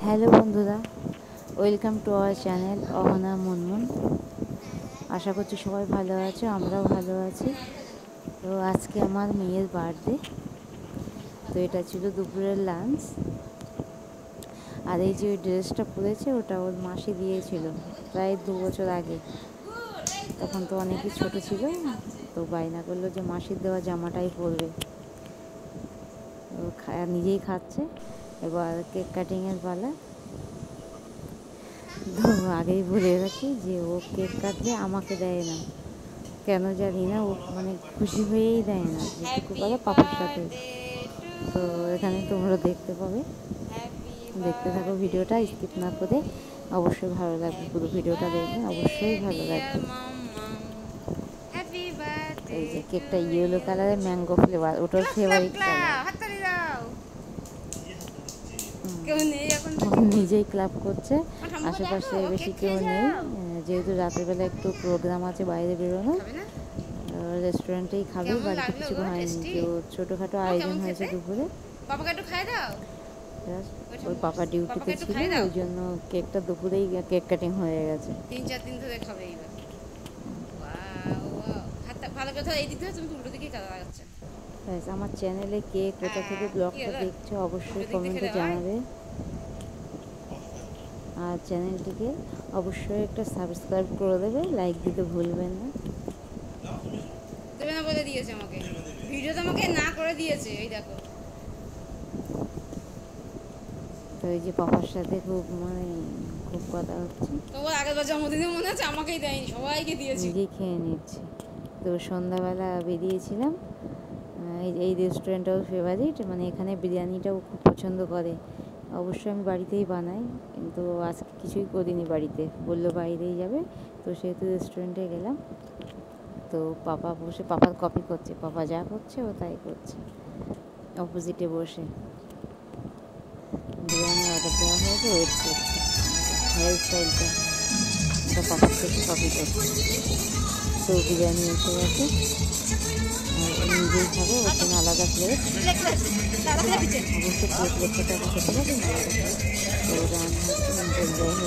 Hello বন্ধুরা, welcome to our channel Ahona Munmun. আশা করছি সবাই ভালো আছো, আমরাও ভালো আছি। তো আজকে আমার মেয়ের বার্থডে, তো এটা ছিল দুপুরের লাঞ্চ। আর এই যে ওই ড্রেসটা পরেছে ওটা ওর মাসি দিয়েছিল প্রায় 2 বছর আগে। তখন তো অনেকই ছোট ছিল, তো বায়না করলো যে মাসির দেওয়া জামাটাই পরবে। ও নিজেই খাচ্ছে। এবার কেক কাটিংয়ের পালা। তো আগেই বলে রাখি যে ও কেক কাটবে, আমাকে দেয় না, কেন জানি না। ও মানে খুশি হয়েই দেয় না, যেটুকু পারে পাপার সাথে। তো এখানে তোমরা দেখতে পাবে, দেখতে থাকো ভিডিওটা স্কিপ না করে। অবশ্যই ভালো লাগবে, পুরো ভিডিওটা দেখবে, অবশ্যই ভালো লাগবে। এই যে কেকটা ইয়েলো কালারের, ম্যাঙ্গো ফ্লেভার, ওটার ফেভারিট কালার। নিজেই ক্লাব করছে, আশেপাশে বেশি কেউ নেই, যেহেতু রাতের বেলা একটু প্রোগ্রাম আছে বাইরে বেরোনো। রেস্টুরেন্টেই খাবে, বাড়িতে কিছু হয়নি। তো ছোটোখাটো আয়োজন হয়েছে দুপুরে। ওর পাপা ডিউটিতে ছিল, ওই জন্য কেকটা দুপুরেই কেক কাটিং হয়ে গেছে। 3-4 দিন ধরে খাবে এইবার। ভালো কথা, এই দিক থেকে তুমি উল্টো দিকেই কাদা লাগাচ্ছে। আমার চ্যানেলে কে কোথা থেকে ব্লগটা দেখছো অবশ্যই কমেন্টে জানাবে। আর চ্যানেলটিকে অবশ্যই একটা সাবস্ক্রাইব করে দেবে, লাইক দিতে ভুলবেন না। দেবে না বলে দিয়েছে আমাকে, ভিডিও তো আমাকে না করে দিয়েছে। এই দেখো, তো এই যে পাপার সাথে খুব কথা হচ্ছে। তোমার আগের বার জন্মদিনে মনে আছে আমাকেই দেয়নি, সবাইকে দিয়েছি। নিজেই খেয়ে নিচ্ছে। তো সন্ধ্যাবেলা বেরিয়েছিলাম। এই রেস্টুরেন্টটাও ফেভারিট, মানে এখানে বিরিয়ানিটাও খুব পছন্দ করে। অবশ্যই আমি বাড়িতেই বানাই, কিন্তু আজকে কিছুই করিনি বাড়িতে, বললো বাইরেই যাবে। তো সেহেতু রেস্টুরেন্টে গেলাম। তো পাপা বসে পাপার কপি করছে, পাপা যা করছে ও তাই করছে, অপোজিটে বসে। বিরিয়ানি অর্ডার দেওয়া হয়েছে, ওয়েট করছে। হেয়ার স্টাইলটা তো পাপার থেকে কপি করছে। তো বিরিয়ানি এসে গেছে, নিজেই খাবে, ওর জন্য আলাদা প্লেট। অবশ্যই প্লেট লেখাটা খেতে পারবেন আলাদা প্লেট। তো রান্না হচ্ছে।